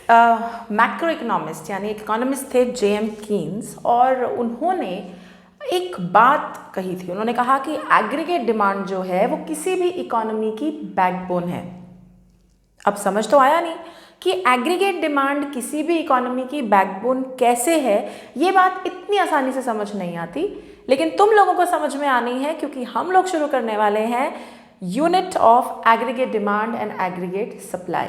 Macro economist यानी एक economist थे जेएम कीन्स, और उन्होंने एक बात कही थी। उन्होंने कहा कि एग्रीगेट डिमांड जो है वो किसी भी इकोनॉमी की बैकबोन है। अब समझ तो आया नहीं कि एग्रीगेट डिमांड किसी भी इकोनॉमी की बैकबोन कैसे है। ये बात इतनी आसानी से समझ नहीं आती, लेकिन तुम लोगों को समझ में आनी है क्योंकि हम लोग शुरू करने वाले हैं unit of aggregate demand and aggregate supply.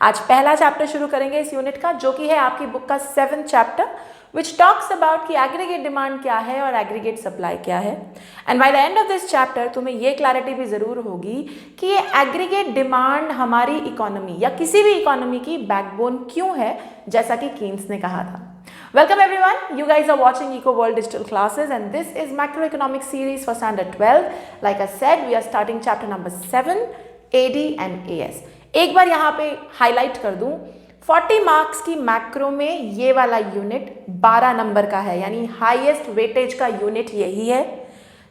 आज पहला चैप्टर शुरू करेंगे इस यूनिट का, जो कि है आपकी बुक का 7th chapter, which talks about कि एग्रीगेट डिमांड क्या है और एग्रीगेट सप्लाई क्या है। And by the end of this chapter तुम्हें ये क्लैरिटी भी ज़रूर होगी कि ये एग्रीगेट डिमांड हमारी इकोनॉमी या किसी भी इकोनॉमी की बैकबोन क्यों है, जैसा कि कीन्स ने कहा था। Welcome everyone, you guys are watching Eco World Digital Classes and this is Macroeconomic Series for Standard 12. Like I said, we are starting chapter number 7, AD and AS. एक बार यहाँ पे हाईलाइट कर दूँ, 40 मार्क्स की macro में ये वाला unit 12 number का है, यानी हाईएस्ट वेटेज का यूनिट यही है।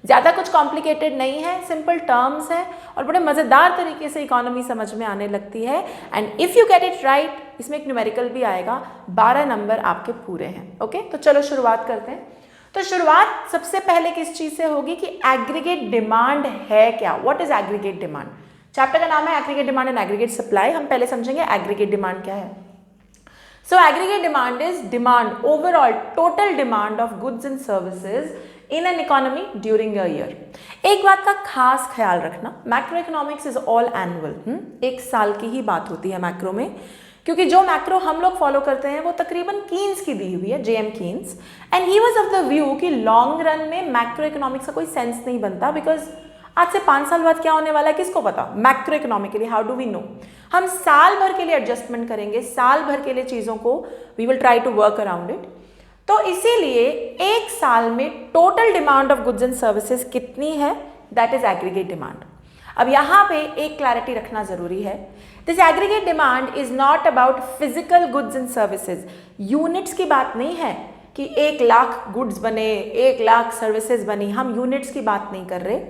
ज़्यादा कुछ कॉम्प्लिकेटेड नहीं है, सिंपल टर्म्स हैं और बड़े मज़ेदार तरीके से इकोनॉमी समझ में आने लगती है। And if you get it right, इसमें एक न्यूमेरिकल भी आएगा, 12 नंबर आपके पूरे हैं। ओके, तो चलो शुरुआत करते हैं। तो शुरुआत सबसे पहले किस चीज़ से होगी कि एग्रीगेट डिमांड है क्या, what is aggregate demand. Chapter का नाम है aggregate demand and aggregate supply. हम पहले समझेंगे एग्रीगेट डिमांड क्या है। So aggregate demand is demand, overall total demand of goods and services in an economy during a year. एक बात का खास ख्याल रखना, macro economics is all annual, एक साल की ही बात होती है मैक्रो में, क्योंकि जो मैक्रो हम लोग फॉलो करते हैं वो तकरीबन कीन्स की दी हुई है, JM Keynes, and he was of the view कि लॉन्ग रन में मैक्रो इकोनॉमिक्स का कोई सेंस नहीं बनता, बिकॉज आज से 5 साल बाद क्या होने वाला है किसको पता। Macro economically how do we know. हम साल भर के लिए एडजस्टमेंट करेंगे, साल भर के लिए चीज़ों को we will try to work around it. तो इसीलिए एक साल में total demand of goods and services कितनी है, दैट इज एग्रीगेट डिमांड। अब यहाँ पे एक क्लैरिटी रखना जरूरी है, this aggregate demand is not about physical goods and services. Units की बात नहीं है कि 1 लाख गुड्स बने, 1 लाख सर्विसेज बनी, हम यूनिट्स की बात नहीं कर रहे,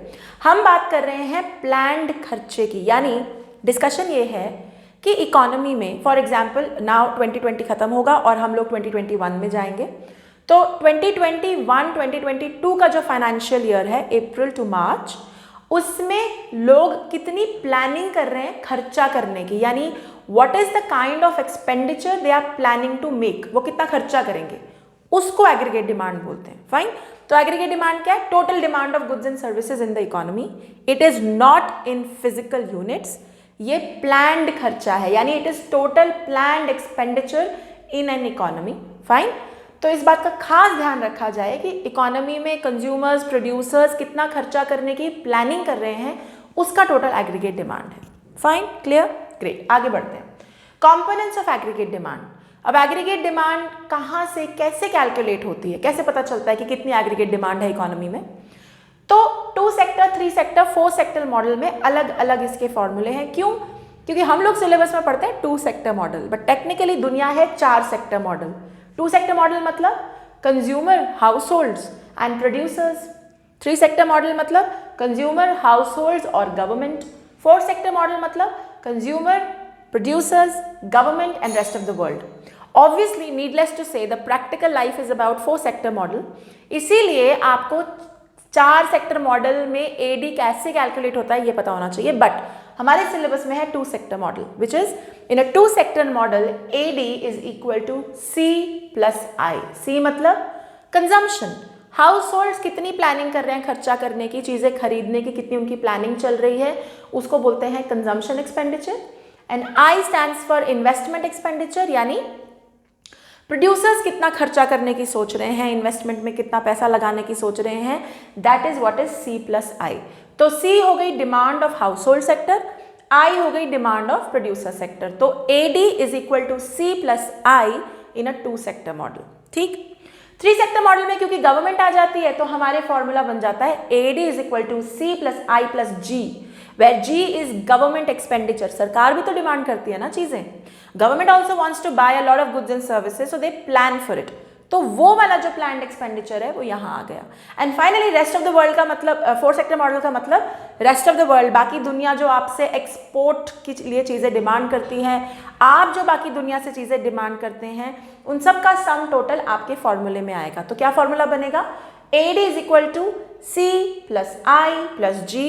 हम बात कर रहे हैं प्लान्ड खर्चे की। यानी डिस्कशन ये है कि इकोनॉमी में फॉर एग्जाम्पल नाउ 2020 खत्म होगा और हम लोग 2021 में जाएंगे, तो 2021-2022 का जो फाइनेंशियल ईयर है अप्रैल टू मार्च, उसमें लोग कितनी प्लानिंग कर रहे हैं खर्चा करने की, यानी what is the kind of expenditure they are planning to make, वो कितना खर्चा करेंगे, उसको एग्रीगेट डिमांड बोलते हैं। फाइन, तो एग्रीगेट डिमांड क्या है, total demand of goods and services in the economy. It is not in physical units, ये प्लान्ड खर्चा है, यानी it is total planned expenditure in an economy. Fine, तो इस बात का खास ध्यान रखा जाए कि इकोनॉमी में कंज्यूमर्स, प्रोड्यूसर्स कितना खर्चा करने की प्लानिंग कर रहे हैं, उसका टोटल एग्रीगेट डिमांड है। Fine, clear, great. आगे बढ़ते हैं, कंपोनेंट्स ऑफ एग्रीगेट डिमांड। अब एग्रीगेट डिमांड कहाँ से कैसे कैलकुलेट होती है, कैसे पता चलता है कि कितनी एग्रीगेट डिमांड है इकोनॉमी में। तो 2 सेक्टर, 3 सेक्टर, 4 सेक्टर मॉडल में अलग अलग इसके फॉर्मूले हैं। क्यों? क्योंकि हम लोग सिलेबस में पढ़ते हैं 2 सेक्टर मॉडल, बट टेक्निकली दुनिया है 4 सेक्टर मॉडल। 2 सेक्टर मॉडल मतलब consumer, households and producers. 3 sector model मतलब कंज्यूमर, हाउसहोल्ड्स और गवर्नमेंट। 4 सेक्टर मॉडल मतलब consumer, producers, government and rest of the world. Obviously needless to say the practical life is about 4 sector model, इसीलिए आपको 4 sector model में AD कैसे calculate होता है ये पता होना चाहिए। बट हमारे सिलेबस में है 2 sector model, which is in a 2 sector model AD is equal to C plus I. C मतलब कंजम्पशन, हाउस होल्ड्स कितनी प्लानिंग कर रहे हैं खर्चा करने की, चीज़ें खरीदने की कितनी उनकी प्लानिंग चल रही है, उसको बोलते हैं consumption expenditure. And I stands for investment expenditure, यानी प्रोड्यूसर्स कितना खर्चा करने की सोच रहे हैं, इन्वेस्टमेंट में कितना पैसा लगाने की सोच रहे हैं, that is what is C plus I. तो सी हो गई demand of household sector, I हो गई डिमांड ऑफ प्रोड्यूसर सेक्टर। तो AD is equal to C plus I in a 2 sector model. ठीक, 3 सेक्टर मॉडल में क्योंकि government आ जाती है तो हमारे फॉर्मूला बन जाता है AD is equal to C plus I plus G, where G is government expenditure. सरकार भी तो डिमांड करती है ना चीजें, government also wants to buy a lot of goods and services, so they plan for it. तो वो वाला जो प्लान्ड एक्सपेंडिचर है वो यहाँ आ गया। And finally rest of the world का मतलब, फोर्थ सेक्टर मॉडल का मतलब रेस्ट ऑफ द वर्ल्ड, बाकी दुनिया जो आपसे एक्सपोर्ट के लिए चीज़ें डिमांड करती हैं, आप जो बाकी दुनिया से चीज़ें डिमांड करते हैं, उन सब का सम टोटल आपके फॉर्मूले में आएगा। तो क्या फॉर्मूला बनेगा? AD is equal to C plus I plus G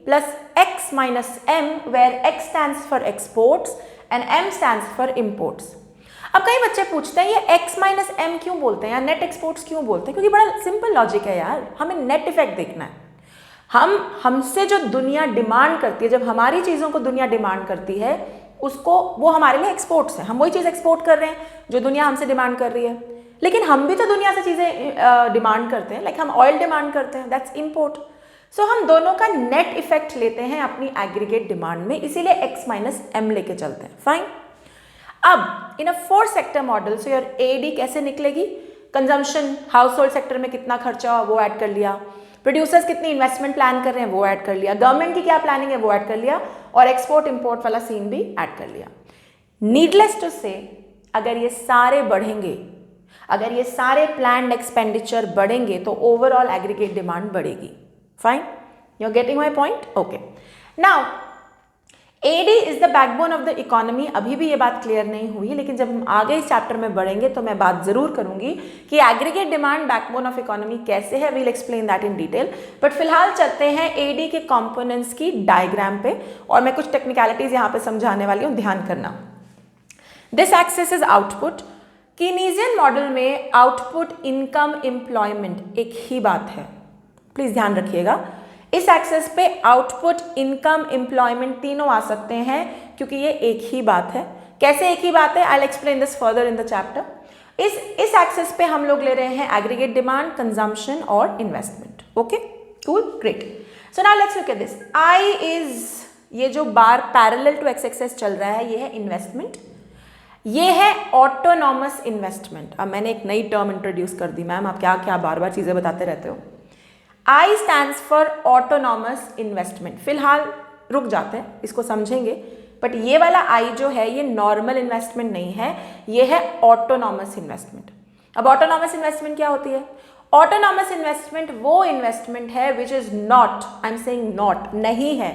plus X minus M, where X stands for exports and M stands for imports. अब कई बच्चे पूछते हैं ये X माइनस M क्यों बोलते हैं या नेट एक्सपोर्ट्स क्यों बोलते हैं? क्योंकि बड़ा सिंपल लॉजिक है यार, हमें नेट इफेक्ट देखना है। हमसे जो दुनिया डिमांड करती है, जब हमारी चीज़ों को दुनिया डिमांड करती है, उसको वो हमारे लिए एक्सपोर्ट्स हैं। हम वही चीज़ एक्सपोर्ट कर रहे हैं जो दुनिया हमसे डिमांड कर रही है। लेकिन हम भी तो दुनिया से चीज़ें डिमांड करते हैं, लाइक हम ऑयल डिमांड करते हैं, दैट्स इम्पोर्ट। सो हम दोनों का नेट इफेक्ट लेते हैं अपनी एग्रीगेट डिमांड में, इसीलिए X माइनस M लेके चलते हैं। फाइन। अब इन अ फोर्थ सेक्टर मॉडल से योर AD कैसे निकलेगी? कंजम्पशन, हाउस होल्ड सेक्टर में कितना खर्चा हुआ वो ऐड कर लिया, प्रोड्यूसर्स कितनी इन्वेस्टमेंट प्लान कर रहे हैं वो ऐड कर लिया, गवर्नमेंट की क्या प्लानिंग है वो ऐड कर लिया, और एक्सपोर्ट इंपोर्ट वाला सीन भी ऐड कर लिया। नीडलेस टू से, अगर ये सारे बढ़ेंगे, अगर ये सारे प्लान्ड एक्सपेंडिचर बढ़ेंगे तो ओवरऑल एग्रीगेट डिमांड बढ़ेगी। Fine, you are getting my point? Okay. Now AD is the backbone of the economy. अभी भी ये बात क्लियर नहीं हुई, लेकिन जब हम आगे इस चैप्टर में बढ़ेंगे तो मैं बात जरूर करूंगी कि aggregate demand backbone of economy कैसे है। We'll explain that in detail. But फिलहाल चलते हैं AD के कंपोनेंट्स की डायग्राम पे, और मैं कुछ टेक्निकलिटीज यहाँ पे समझाने वाली हूँ, ध्यान करना। This axis is output. Keynesian model में आउटपुट, इनकम, एम्प्लॉयमेंट एक ही बात है, प्लीज ध्यान रखिएगा। इस एक्सेस पे आउटपुट, इनकम, एम्प्लॉयमेंट तीनों आ सकते हैं क्योंकि ये एक ही बात है। कैसे एक ही बात है? I will explain this further in the chapter. इस एक्सेस पे हम लोग ले रहे हैं एग्रीगेट डिमांड, कंजम्पशन और investment. Okay, cool, great. So now let's look at this. I is, ये जो बार पैरेलल टू एक्स एक्सेस चल रहा है, ये है इन्वेस्टमेंट, ये है ऑटोनॉमस इन्वेस्टमेंट। अब मैंने एक नई टर्म इंट्रोड्यूस कर दी। मैम आप क्या क्या बार बार चीजें बताते रहते हो। I stands for autonomous investment. फिलहाल रुक जाते हैं, इसको समझेंगे। बट ये वाला I जो है ये नॉर्मल इन्वेस्टमेंट नहीं है, ये है ऑटोनॉमस इन्वेस्टमेंट। अब ऑटोनॉमस इन्वेस्टमेंट क्या होती है? ऑटोनॉमस इन्वेस्टमेंट वो इन्वेस्टमेंट है which is not, I am saying not, नहीं है,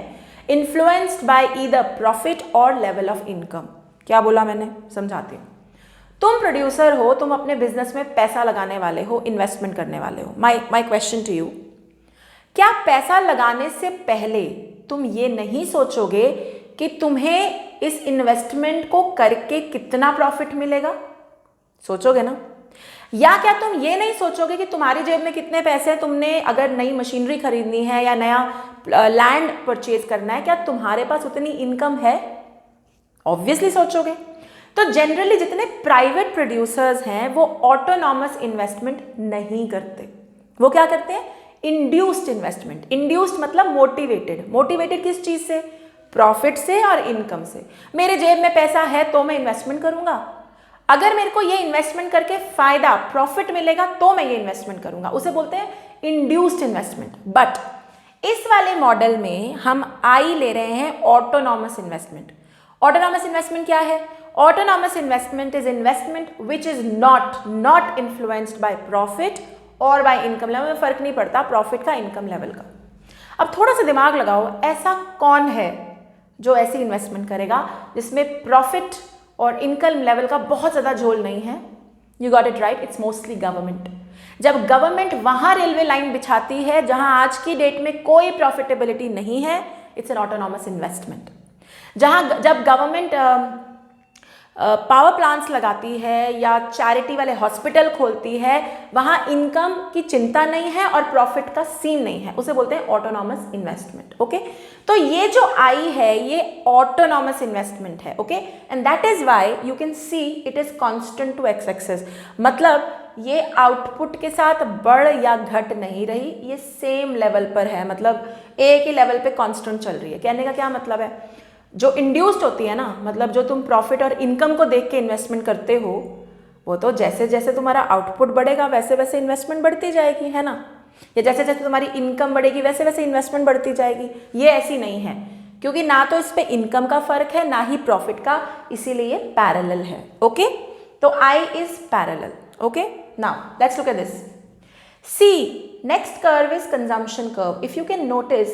इन्फ्लुएंस्ड बाय ईदर प्रॉफिट और लेवल ऑफ इनकम। क्या बोला मैंने? समझाती हूँ। तुम प्रोड्यूसर हो, तुम अपने बिजनेस में पैसा लगाने वाले हो, इन्वेस्टमेंट करने वाले हो। माई क्वेश्चन टू यू, क्या पैसा लगाने से पहले तुम ये नहीं सोचोगे कि तुम्हें इस इन्वेस्टमेंट को करके कितना प्रॉफिट मिलेगा? सोचोगे ना? या क्या तुम ये नहीं सोचोगे कि तुम्हारी जेब में कितने पैसे हैं, तुमने अगर नई मशीनरी खरीदनी है या नया लैंड परचेज करना है, क्या तुम्हारे पास उतनी इनकम है? ऑब्वियसली सोचोगे। तो जनरली जितने प्राइवेट प्रोड्यूसर्स हैं वो ऑटोनॉमस इन्वेस्टमेंट नहीं करते। वो क्या करते हैं? Induced investment. इंड्यूस्ड मतलब मोटिवेटेड। मोटिवेटेड किस चीज से? प्रॉफिट से और इनकम से। मेरे जेब में पैसा है तो मैं इन्वेस्टमेंट करूंगा, अगर मेरे को ये इन्वेस्टमेंट करके फायदा, प्रॉफिट मिलेगा तो मैं ये इन्वेस्टमेंट करूंगा, उसे बोलते हैं इंड्यूस्ड इन्वेस्टमेंट। बट इस वाले मॉडल में हम आई ले रहे हैं ऑटोनॉमस इन्वेस्टमेंट। ऑटोनॉमस इन्वेस्टमेंट क्या है? Autonomous investment is investment which is not influenced by profit और बाय इनकम लेवल। में फर्क नहीं पड़ता प्रॉफिट का, इनकम लेवल का। अब थोड़ा सा दिमाग लगाओ, ऐसा कौन है जो ऐसी इन्वेस्टमेंट करेगा जिसमें प्रॉफिट और इनकम लेवल का बहुत ज़्यादा झोल नहीं है? You got it right, it's mostly government. जब गवर्नमेंट वहाँ रेलवे लाइन बिछाती है जहाँ आज की डेट में कोई प्रॉफिटेबिलिटी नहीं है, इट्स एन ऑटोनॉमस इन्वेस्टमेंट। जब गवर्नमेंट पावर प्लांट्स लगाती है या चैरिटी वाले हॉस्पिटल खोलती है, वहाँ इनकम की चिंता नहीं है और प्रॉफिट का सीन नहीं है, उसे बोलते हैं ऑटोनॉमस इन्वेस्टमेंट। ओके, तो ये जो आई है ये ऑटोनॉमस इन्वेस्टमेंट है। Okay, and that is why you can see it is constant to X axis. मतलब ये आउटपुट के साथ बढ़ या घट नहीं रही, ये सेम लेवल पर है, मतलब एक ही लेवल पे कांस्टेंट चल रही है। कहने का क्या मतलब है? जो इंड्यूस्ड होती है ना, मतलब जो तुम प्रॉफिट और इनकम को देख के इन्वेस्टमेंट करते हो, वो तो जैसे जैसे तुम्हारा आउटपुट बढ़ेगा वैसे वैसे इन्वेस्टमेंट बढ़ती जाएगी, है ना? या जैसे जैसे तुम्हारी इनकम बढ़ेगी वैसे वैसे इन्वेस्टमेंट बढ़ती जाएगी। ये ऐसी नहीं है, क्योंकि ना तो इस पे इनकम का फर्क है ना ही प्रॉफिट का, इसीलिए ये पैरेलल है। ओके, तो I is parallel. Okay, now let's look at this. See, next curve is consumption curve. If you can notice,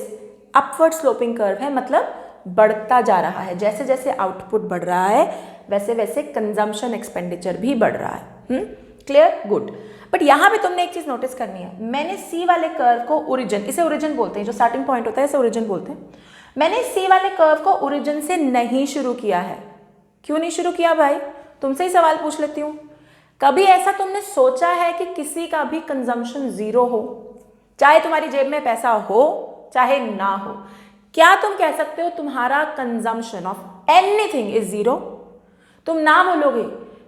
upward sloping curve है, मतलब बढ़ता जा रहा है. जैसे जैसे आउटपुट बढ़ रहा है वैसे वैसे कंजम्पशन एक्सपेंडिचर भी बढ़ रहा है. क्लियर? गुड. बट यहाँ पे तुमने एक चीज नोटिस करनी है. मैंने सी वाले कर्व को ओरिजिन, इसे ओरिजिन बोलते हैं, जो स्टार्टिंग पॉइंट होता है इसे ओरिजिन बोलते हैं. मैंने सी वाले कर्व को ओरिजिन से नहीं शुरू किया है. क्यों नहीं शुरू किया भाई? तुमसे ही सवाल पूछ लेती हूँ. कभी ऐसा तुमने सोचा है कि किसी का भी कंजम्पशन जीरो हो, चाहे तुम्हारी जेब में पैसा हो चाहे ना हो? क्या तुम कह सकते हो तुम्हारा consumption of anything is zero? तुम ना बोलोगे,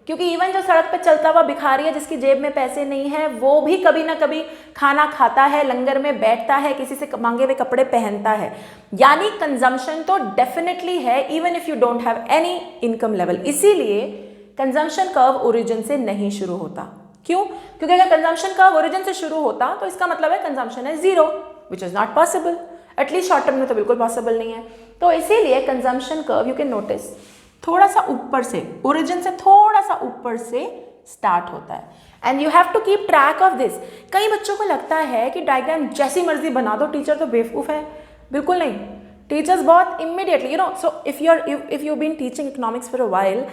क्योंकि इवन जो सड़क पे चलता हुआ भिखारी है जिसकी जेब में पैसे नहीं है, वो भी कभी ना कभी खाना खाता है, लंगर में बैठता है, किसी से मांगे हुए कपड़े पहनता है. यानी कंजम्पशन तो डेफिनेटली है even if you don't have any income level. इसीलिए कंजम्पशन कर्व ओरिजिन से नहीं शुरू होता. क्यों? क्योंकि अगर कंजम्पशन कर्व ओरिजिन से शुरू होता तो इसका मतलब है कंजम्पशन है zero, which is not possible. At least short term में तो बिल्कुल पॉसिबल नहीं है. तो इसीलिए consumption curve you can notice थोड़ा सा ऊपर से, ओरिजिन से थोड़ा सा ऊपर से स्टार्ट होता है. And you have to keep track of this. कई बच्चों को लगता है कि डायग्राम जैसी मर्जी बना दो, टीचर तो बेवकूफ है. बिल्कुल नहीं. टीचर्स बहुत immediately, you know, so if you been teaching economics for a while,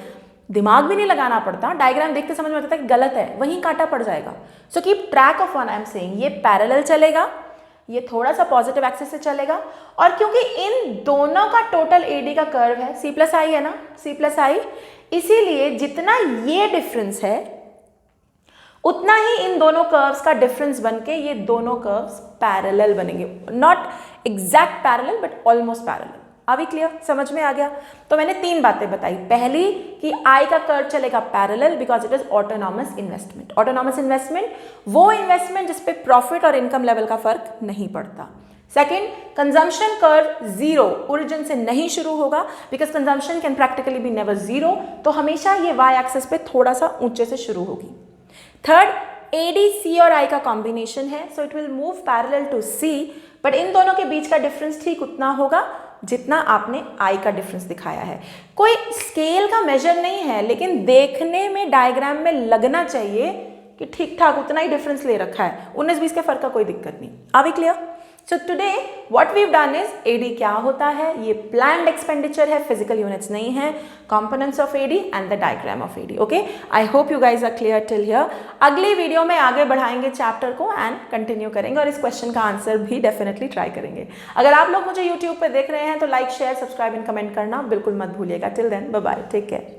दिमाग भी नहीं लगाना पड़ता, डायग्राम देखते समझ में आता है कि गलत है, वहीं काटा पड़ जाएगा. So keep track of one I am saying. ये पैरेलल चलेगा, ये थोड़ा सा पॉजिटिव एक्सिस से चलेगा, और क्योंकि इन दोनों का टोटल एडी का कर्व है, सी प्लस आई है ना, सी प्लस आई, इसीलिए जितना ये डिफरेंस है उतना ही इन दोनों कर्व्स का डिफरेंस बनके ये दोनों कर्व्स पैरेलल बनेंगे. Not exact parallel but almost parallel. अभी क्लियर? समझ में आ गया? तो मैंने तीन बातें बताई. पहली कि आई का कर्व चलेगा parallel because it is autonomous investment. Autonomous investment वो इन्वेस्टमेंट जिसपे प्रॉफिट और इनकम लेवल का फर्क नहीं पड़ता. Second, consumption curve zero, origin से नहीं शुरू होगा because consumption can practically be never zero, तो हमेशा ये वाई एक्सिस पे थोड़ा सा ऊंचे से शुरू होगी. थर्ड, एडी सी और आई का कॉम्बिनेशन है, so it will move parallel to C, but in दोनों के बीच का डिफरेंस ठीक उतना होगा जितना आपने आई का डिफरेंस दिखाया है. कोई स्केल का मेजर नहीं है, लेकिन देखने में डायग्राम में लगना चाहिए कि ठीक ठाक उतना ही डिफरेंस ले रखा है. 19-20 के फर्क का कोई दिक्कत नहीं. Are we clear? So today what we have done is, AD क्या होता है, ये प्लान्ड एक्सपेंडिचर है, फिजिकल यूनिट्स नहीं है, components of AD and the diagram of AD. Okay, I hope you guys are clear till here. अगली video में आगे बढ़ाएंगे चैप्टर को एंड कंटिन्यू करेंगे, और इस क्वेश्चन का आंसर भी डेफिनेटली ट्राई करेंगे. अगर आप लोग मुझे यूट्यूब पर देख रहे हैं तो like, share, subscribe and comment करना बिल्कुल मत भूलिएगा. Till then bye bye, take care.